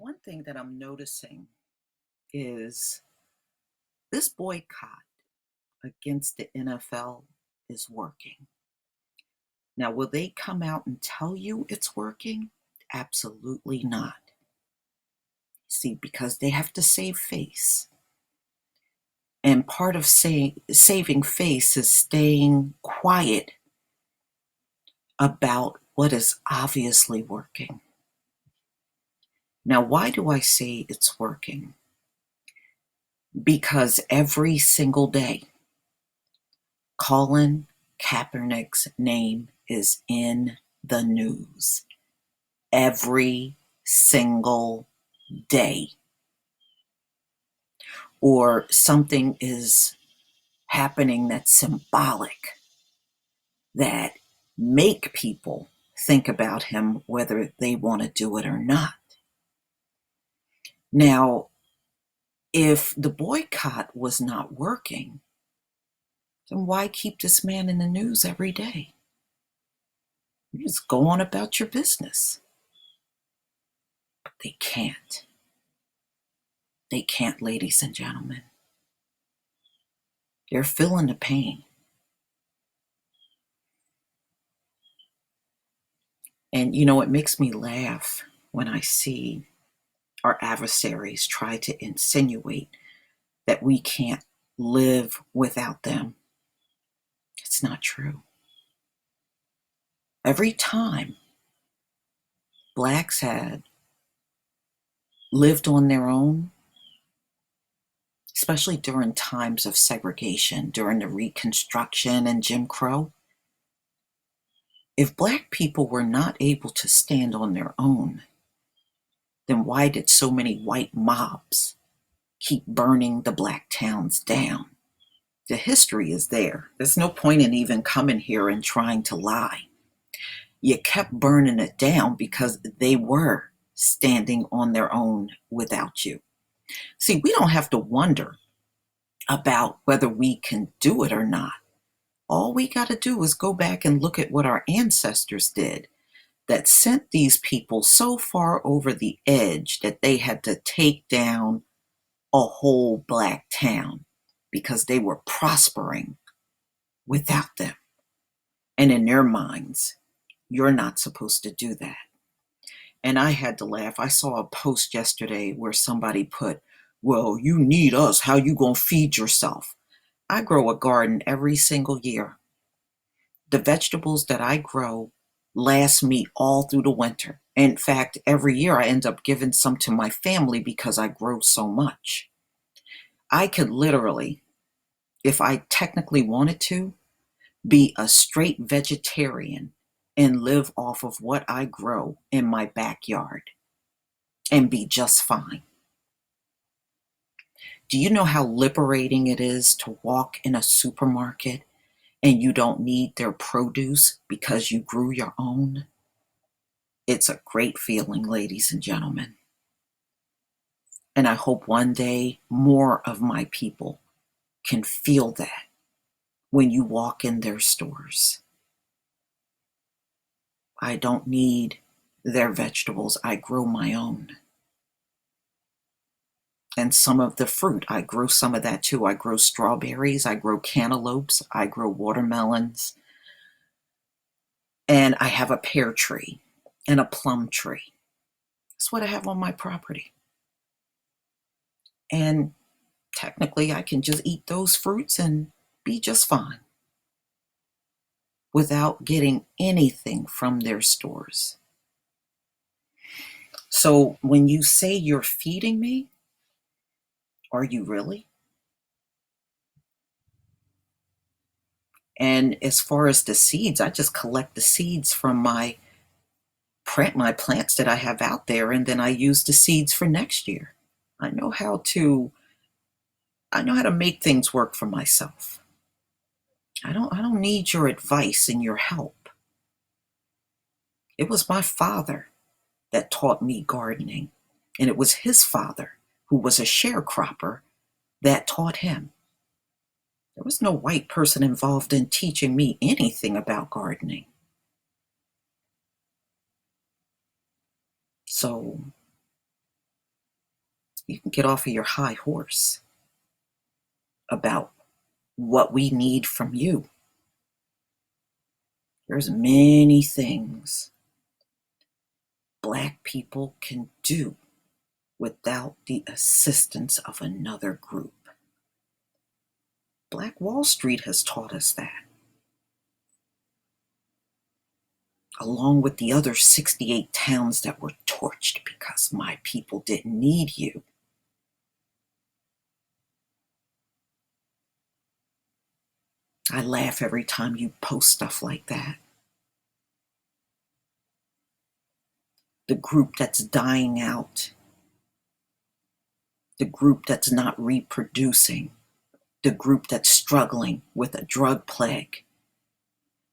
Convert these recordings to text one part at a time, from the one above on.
One thing that I'm noticing is this boycott against the NFL is working. Now, will they come out and tell you it's working? Absolutely not. See, because they have to save face. And part of saving face is staying quiet about what is obviously working. Now, why do I say it's working? Because every single day, Colin Kaepernick's name is in the news every single day. Or something is happening that's symbolic, that make people think about him whether they want to do it or not. Now, if the boycott was not working, then why keep this man in the news every day? You just go on about your business. But they can't. They can't, ladies and gentlemen. They're feeling the pain. And it makes me laugh when I see our adversaries try to insinuate that we can't live without them. It's not true. Every time blacks had lived on their own, especially during times of segregation, during the Reconstruction and Jim Crow, if black people were not able to stand on their own, then why did so many white mobs keep burning the black towns down? The history is there. There's no point in even coming here and trying to lie. You kept burning it down because they were standing on their own without you. See, we don't have to wonder about whether we can do it or not. All we got to do is go back and look at what our ancestors did that sent these people so far over the edge that they had to take down a whole black town because they were prospering without them. And in their minds, you're not supposed to do that. And I had to laugh. I saw a post yesterday where somebody put, well, you need us. How you gonna feed yourself? I grow a garden every single year. The vegetables that I grow last me all through the winter. In fact, every year I end up giving some to my family because I grow so much. I could literally, if I technically wanted to, be a straight vegetarian and live off of what I grow in my backyard and be just fine. Do you know how liberating it is to walk in a supermarket and you don't need their produce because you grew your own? It's a great feeling, ladies and gentlemen. And I hope one day more of my people can feel that when you walk in their stores. I don't need their vegetables. I grow my own. And some of the fruit, I grow some of that too. I grow strawberries, I grow cantaloupes, I grow watermelons, and I have a pear tree and a plum tree. That's what I have on my property. And technically, I can just eat those fruits and be just fine without getting anything from their stores. So when you say you're feeding me, are you really? And as far as the seeds, I just collect the seeds from my plants that I have out there, and then I use the seeds for next year. I know how to I know how to make things work for myself. I don't need your advice and your help. It was my father that taught me gardening, and it was his father, who was a sharecropper, that taught him. There was no white person involved in teaching me anything about gardening. So You can get off of your high horse about what we need from you. There's many things Black people can do without the assistance of another group. Black Wall Street has taught us that, along with the other 68 towns that were torched because my people didn't need you. I laugh every time you post stuff like that. The group that's dying out, the group that's not reproducing, the group that's struggling with a drug plague.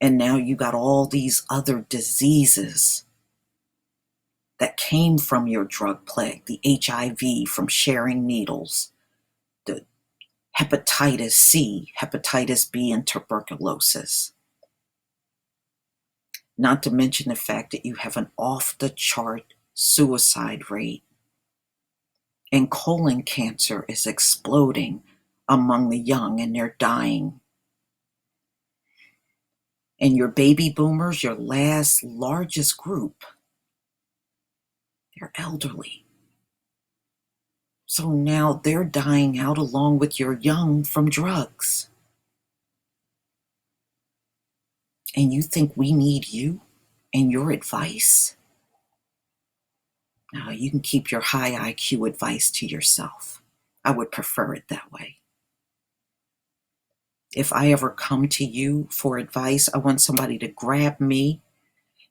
And now you got all these other diseases that came from your drug plague, the HIV from sharing needles, the hepatitis C, hepatitis B, and tuberculosis. Not to mention the fact that you have an off-the-chart suicide rate. And colon cancer is exploding among the young, and they're dying. And your baby boomers, your last largest group, they're elderly. So now they're dying out along with your young from drugs. And you think we need you and your advice? No, you can keep your high IQ advice to yourself. I would prefer it that way. If I ever come to you for advice, I want somebody to grab me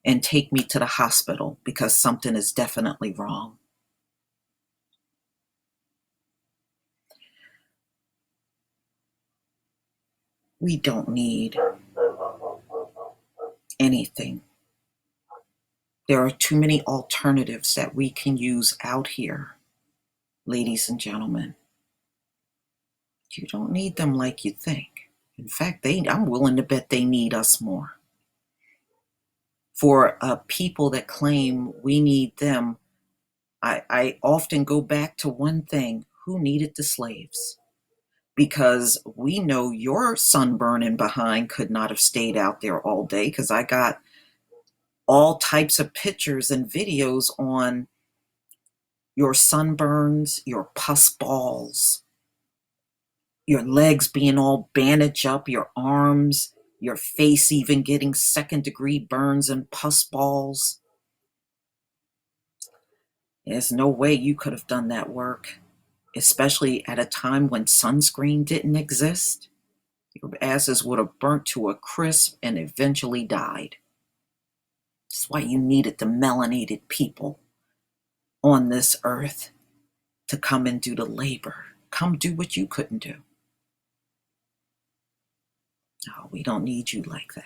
and take me to the hospital because something is definitely wrong. We don't need anything. There are too many alternatives that we can use out here, ladies and gentlemen. You don't need them like you think. In fact, I'm willing to bet they need us more. For people that claim we need them, I often go back to one thing: who needed the slaves? Because we know your sunburning behind could not have stayed out there all day, because I got all types of pictures and videos on your sunburns, your pus balls, your legs being all bandaged up, your arms, your face even getting second-degree burns and pus balls. There's no way you could have done that work, especially at a time when sunscreen didn't exist. Your asses would have burnt to a crisp and eventually died. That's why you needed the melanated people on this earth to come and do the labor. Come do what you couldn't do. No, we don't need you like that.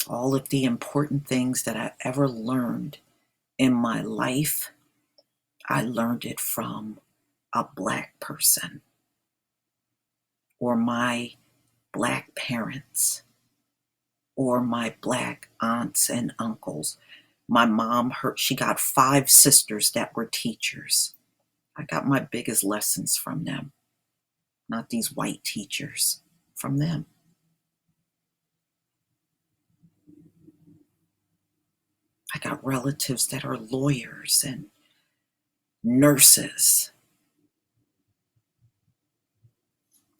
All of the important things that I ever learned in my life, I learned it from a Black person or my Black parents or my Black aunts and uncles. My mom, she got 5 sisters that were teachers. I got my biggest lessons from them, not these white teachers, from them. I got relatives that are lawyers and nurses,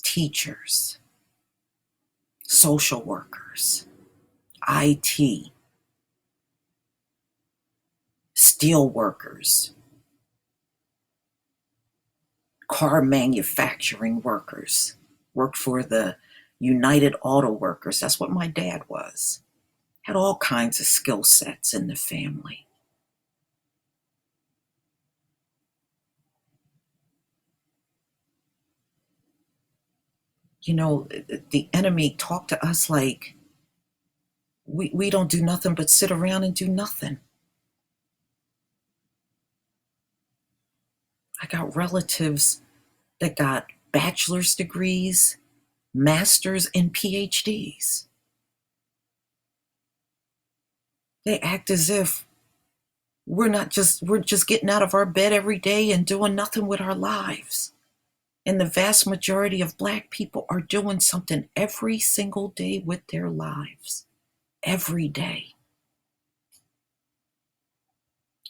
teachers, social workers, IT, steel workers, car manufacturing workers, worked for the United Auto Workers. That's what my dad was. Had all kinds of skill sets in the family. You know, the enemy talked to us like we don't do nothing but sit around and do nothing. I got relatives that got bachelor's degrees, master's, and PhDs. They act as if we're just getting out of our bed every day and doing nothing with our lives. And the vast majority of Black people are doing something every single day with their lives. Every day.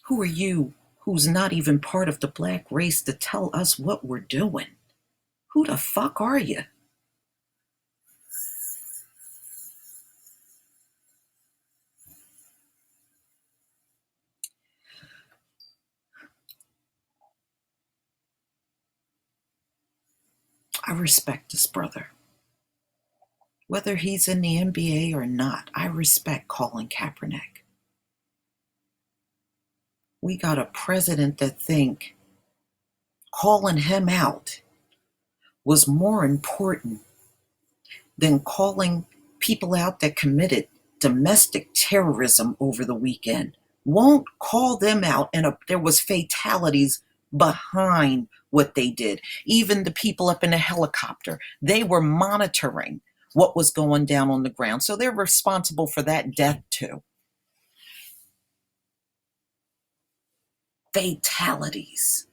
Who are you, who's not even part of the Black race, to tell us what we're doing? Who the fuck are you? I respect this brother. Whether he's in the NBA or not, I respect Colin Kaepernick. We got a president that think calling him out was more important than calling people out that committed domestic terrorism over the weekend. Won't call them out, and there was fatalities behind what they did. Even the people up in the helicopter, they were monitoring what was going down on the ground. So they're responsible for that death too. Fatalities.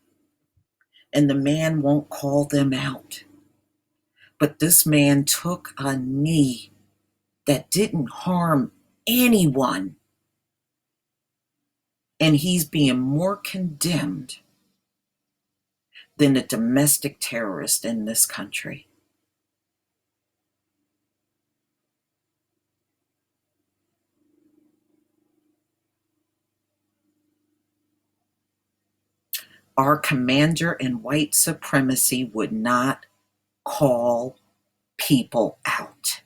And the man won't call them out. But this man took a knee that didn't harm anyone. And he's being more condemned than the domestic terrorist in this country. Our commander in white supremacy would not call people out.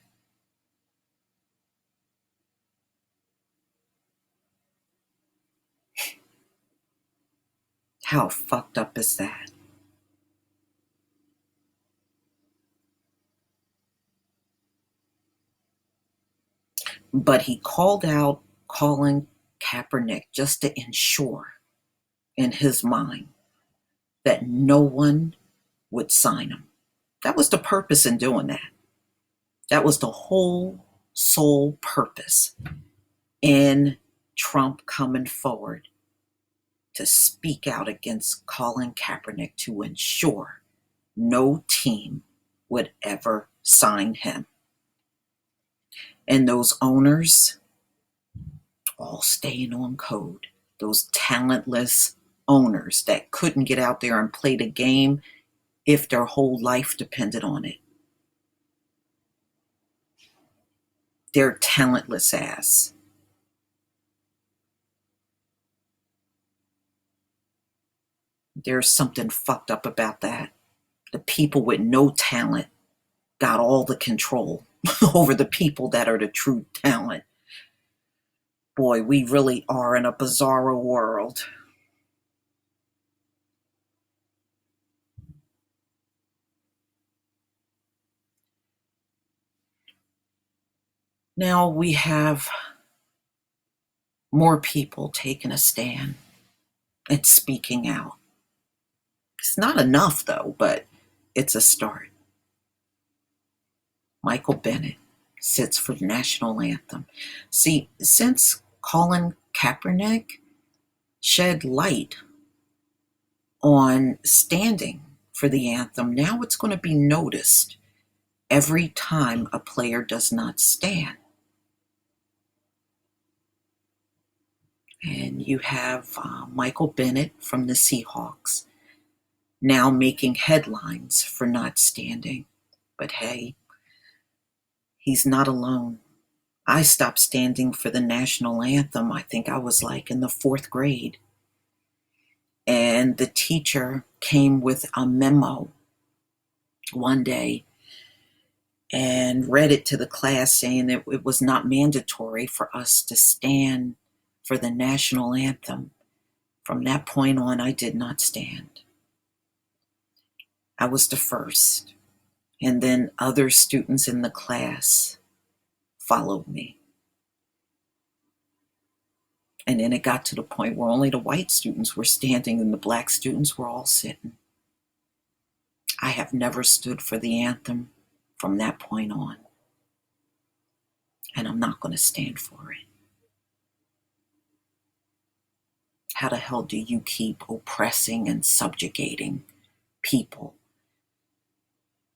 How fucked up is that? But he called out Colin Kaepernick just to ensure in his mind that no one would sign him. That was the purpose in doing that. That was the whole sole purpose in Trump coming forward to speak out against Colin Kaepernick, to ensure no team would ever sign him. And those owners all staying on code. Those talentless owners that couldn't get out there and play the game if their whole life depended on it. Their talentless ass. There's something fucked up about that. The people with no talent got all the control over the people that are the true talent. Boy, we really are in a bizarro world. Now we have more people taking a stand and speaking out. It's not enough, though, but it's a start. Michael Bennett sits for the national anthem. See, since Colin Kaepernick shed light on standing for the anthem, now it's going to be noticed every time a player does not stand. And you have Michael Bennett from the Seahawks now making headlines for not standing. But hey, he's not alone. I stopped standing for the national anthem. I think I was like in the 4th grade. And the teacher came with a memo one day and read it to the class, saying that it was not mandatory for us to stand for the national anthem. From that point on, I did not stand. I was the first. And then other students in the class followed me. And then it got to the point where only the white students were standing and the black students were all sitting. I have never stood for the anthem from that point on. And I'm not going to stand for it. how the hell do you keep oppressing and subjugating people?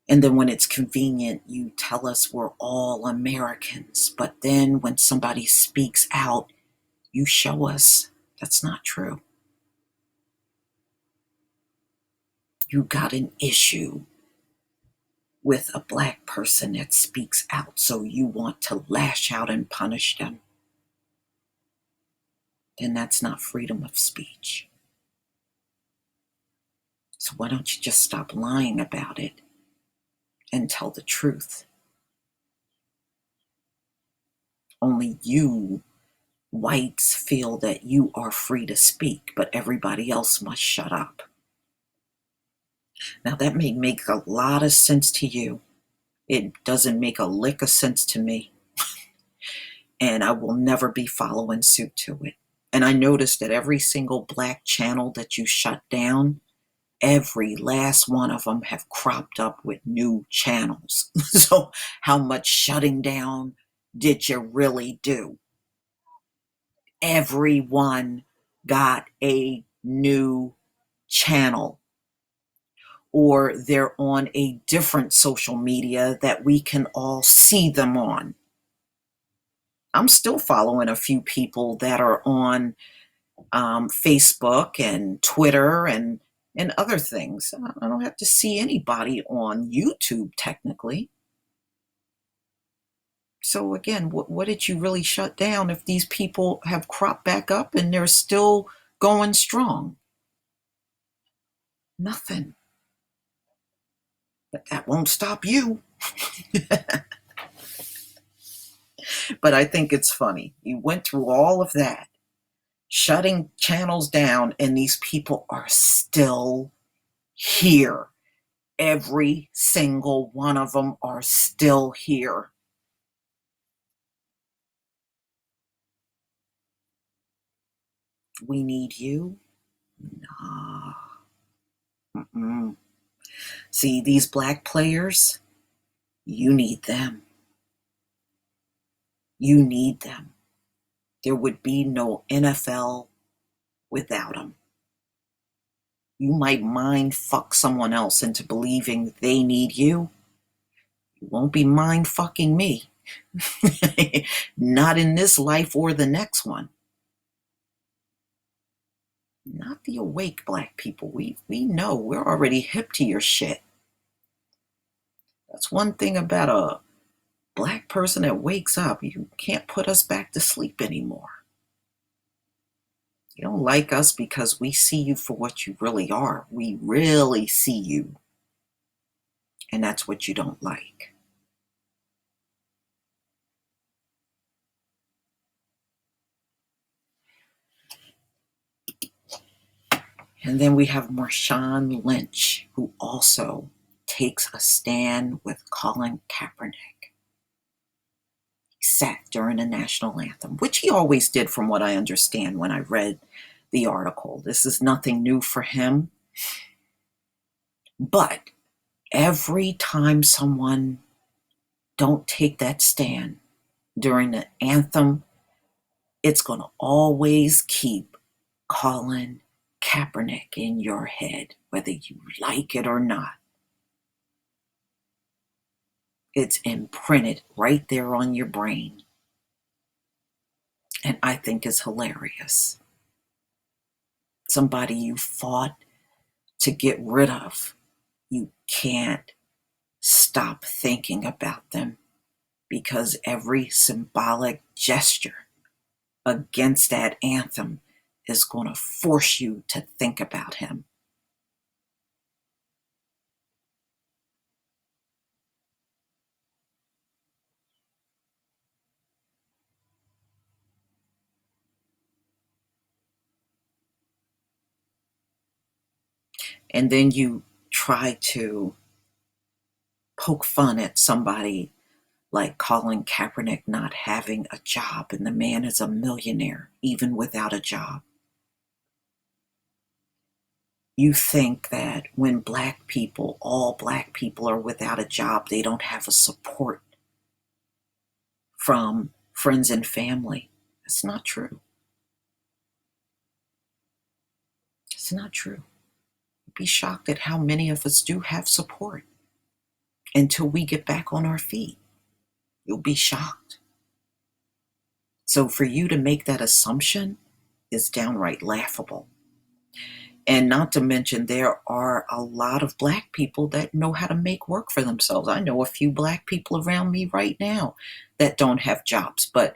And then when it's convenient, you tell us we're all Americans. But then when somebody speaks out, you show us that's not true. You got an issue with a black person that speaks out, so you want to lash out and punish them. Then that's not freedom of speech. So why don't you just stop lying about it and tell the truth? Only you whites feel that you are free to speak, but everybody else must shut up. Now that may make a lot of sense to you. It doesn't make a lick of sense to me. And I will never be following suit to it. And I noticed that every single black channel that you shut down, every last one of them have cropped up with new channels. So how much shutting down did you really do? Everyone got a new channel, or they're on a different social media that we can all see them on. I'm still following a few people that are on Facebook and Twitter and other things. I don't have to see anybody on YouTube technically. So again, what did you really shut down if these people have cropped back up and they're still going strong? Nothing. But that won't stop you. But I think it's funny. You went through all of that, shutting channels down, and these people are still here. Every single one of them are still here. We need you? Nah. Mm-mm. See, these black players, you need them. You need them. There would be no NFL without them. You might mind fuck someone else into believing they need you. You won't be mind fucking me. Not in this life or the next one. Not the awake black people. We know we're already hip to your shit. That's one thing about a black person that wakes up. You can't put us back to sleep anymore. You don't like us because we see you for what you really are. We really see you. And that's what you don't like. And then we have Marshawn Lynch, who also takes a stand with Colin Kaepernick. He sat during the national anthem, which he always did from what I understand when I read the article. This is nothing new for him. But every time someone don't take that stand during the anthem, it's going to always keep Colin Kaepernick in your head, whether you like it or not. It's imprinted right there on your brain. And I think it's hilarious. Somebody you fought to get rid of, you can't stop thinking about them because every symbolic gesture against that anthem is going to force you to think about him. And then you try to poke fun at somebody like Colin Kaepernick not having a job, and the man is a millionaire even without a job. You think that when black people, all black people are without a job, they don't have a support from friends and family. That's not true. It's not true. You'd be shocked at how many of us do have support until we get back on our feet. You'll be shocked. So for you to make that assumption is downright laughable. And not to mention, there are a lot of Black people that know how to make work for themselves. I know a few Black people around me right now that don't have jobs, but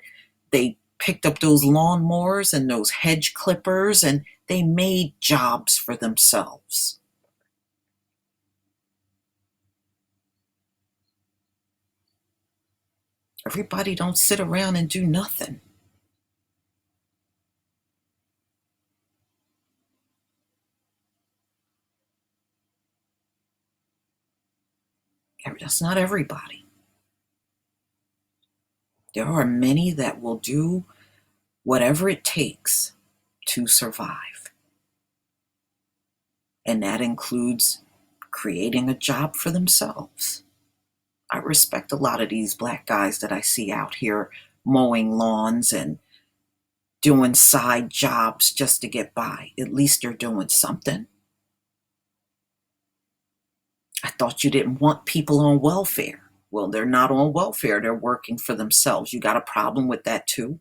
they picked up those lawnmowers and those hedge clippers and they made jobs for themselves. Everybody don't sit around and do nothing. That's not everybody. There are many that will do whatever it takes to survive. And that includes creating a job for themselves. I respect a lot of these Black guys that I see out here mowing lawns and doing side jobs just to get by. At least they're doing something. I thought you didn't want people on welfare. Well, they're not on welfare. They're working for themselves. You got a problem with that too?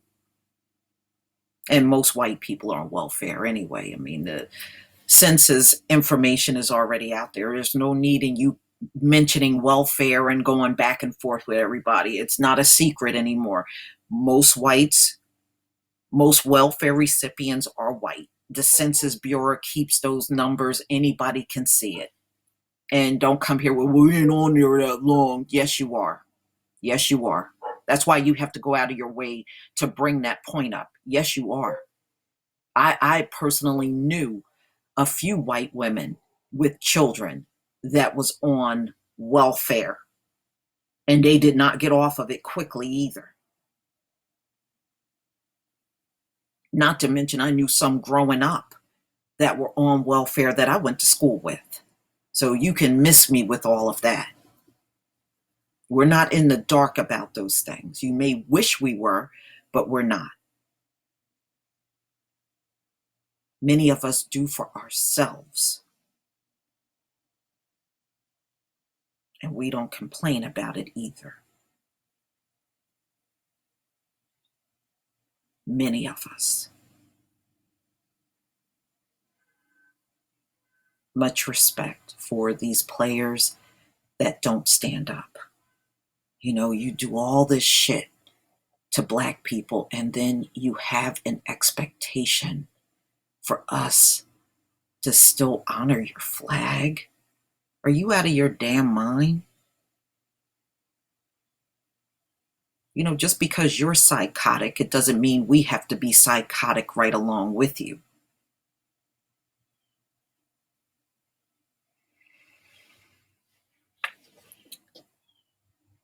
And most white people are on welfare anyway. I mean, the census information is already out there. There's no need in you mentioning welfare and going back and forth with everybody. It's not a secret anymore. Most whites, most welfare recipients are white. The Census Bureau keeps those numbers. Anybody can see it. And don't come here with, we ain't on there that long. Yes, you are. Yes, you are. That's why you have to go out of your way to bring that point up. Yes, you are. I personally knew a few white women with children that was on welfare, and they did not get off of it quickly either. Not to mention, I knew some growing up that were on welfare that I went to school with. So you can miss me with all of that. We're not in the dark about those things. You may wish we were, but we're not. Many of us do for ourselves. And we don't complain about it either. Many of us. Much respect for these players that don't stand up. You know, you do all this shit to Black people, and then you have an expectation for us to still honor your flag? Are you out of your damn mind? You know, just because you're psychotic, it doesn't mean we have to be psychotic right along with you.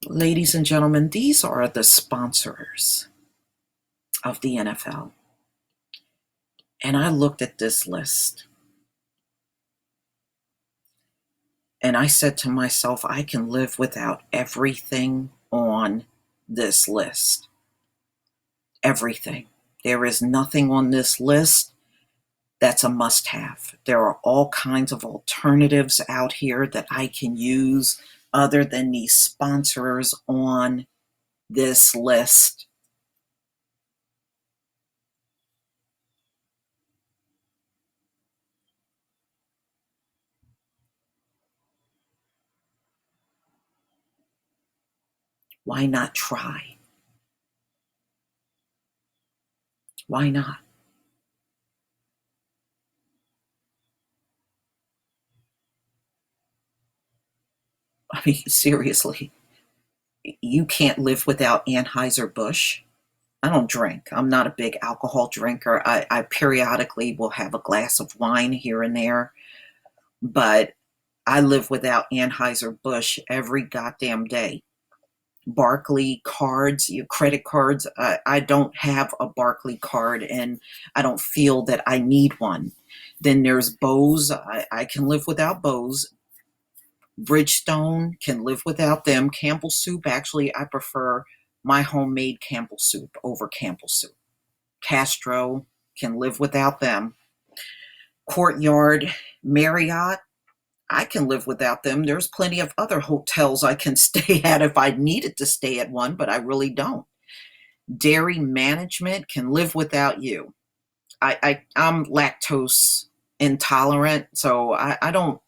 Ladies and gentlemen, these are the sponsors of the NFL. And I looked at this list and I said to myself, I can live without everything on this list. Everything. There is nothing on this list that's a must-have. There are all kinds of alternatives out here that I can use other than these sponsors on this list. Why not try? Why not? I mean, seriously, you can't live without Anheuser-Busch. I don't drink. I'm not a big alcohol drinker. I periodically will have a glass of wine here and there, but I live without Anheuser-Busch every goddamn day. Barclay cards, your credit cards. I don't have a Barclay card and I don't feel that I need one. Then there's Bose. I can live without Bose. Bridgestone, can live without them. Campbell Soup, actually, I prefer my homemade Campbell Soup over Campbell Soup. Castro, can live without them. Courtyard, Marriott, I can live without them. There's plenty of other hotels I can stay at if I needed to stay at one, but I really don't. Dairy management can live without you. I'm lactose intolerant, so I don't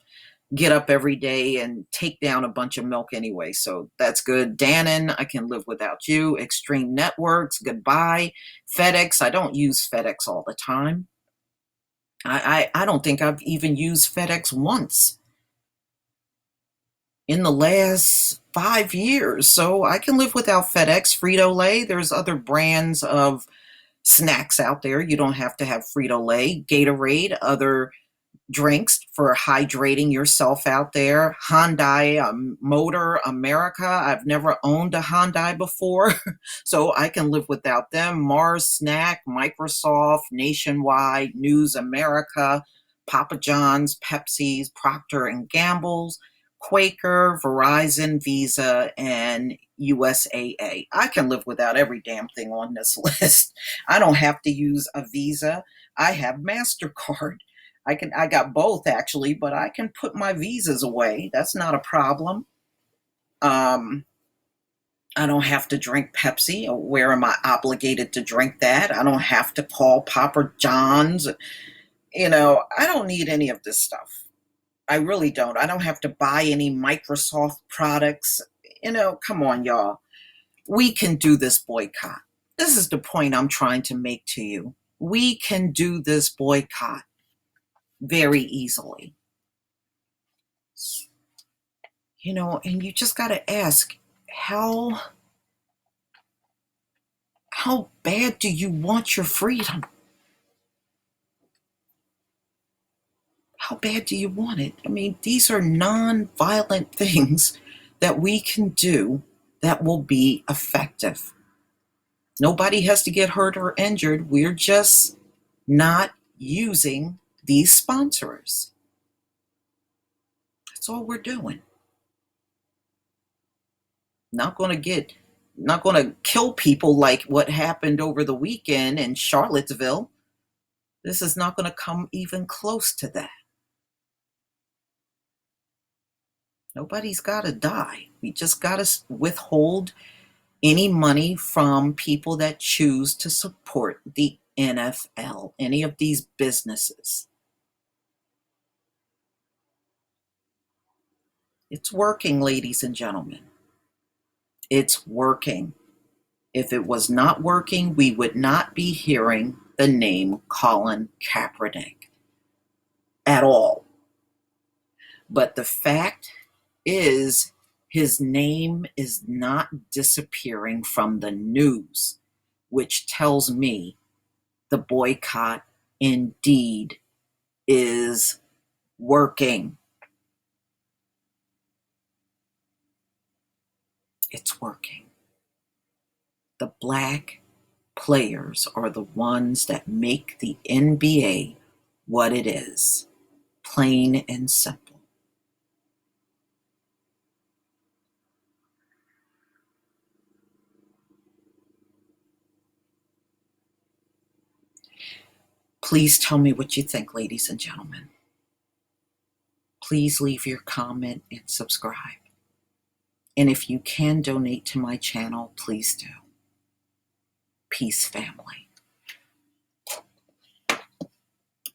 get up every day and take down a bunch of milk anyway. So that's good. Dannon, I can live without you. Extreme Networks, goodbye. FedEx, I don't use FedEx all the time. I don't think I've even used FedEx once in the last 5 years. So I can live without FedEx. Frito-Lay, there's other brands of snacks out there. You don't have to have Frito-Lay. Gatorade, other drinks for hydrating yourself out there. Hyundai, Motor America. I've never owned a Hyundai before, so I can live without them. Mars Snack, Microsoft, Nationwide, News America, Papa John's, Pepsi's, Procter and Gamble's, Quaker, Verizon, Visa, and USAA. I can live without every damn thing on this list. I don't have to use a Visa. I have MasterCard. I got both actually, but I can put my visas away. That's not a problem. Um, I don't have to drink Pepsi. Where am I obligated to drink that? I don't have to call Papa John's. I don't need any of this stuff. I really don't. I don't have to buy any Microsoft products. Come on, y'all. We can do this boycott. This is the point I'm trying to make to you. We can do this boycott very easily. And you just got to ask, how bad do you want your freedom? How bad do you want it? I mean, these are non-violent things that we can do that will be effective. Nobody has to get hurt or injured. We're just not using these sponsors. That's all we're doing. Not going to kill people like what happened over the weekend in Charlottesville. This is not going to come even close to that. Nobody's got to die. We just got to withhold any money from people that choose to support the NFL, any of these businesses. It's working, ladies and gentlemen. It's working. If it was not working, we would not be hearing the name Colin Kaepernick at all. But the fact is, his name is not disappearing from the news, which tells me the boycott indeed is working. It's working. The black players are the ones that make the NBA what it is, plain and simple. Please tell me what you think, ladies and gentlemen. Please leave your comment and subscribe. And if you can donate to my channel, please do. Peace, family.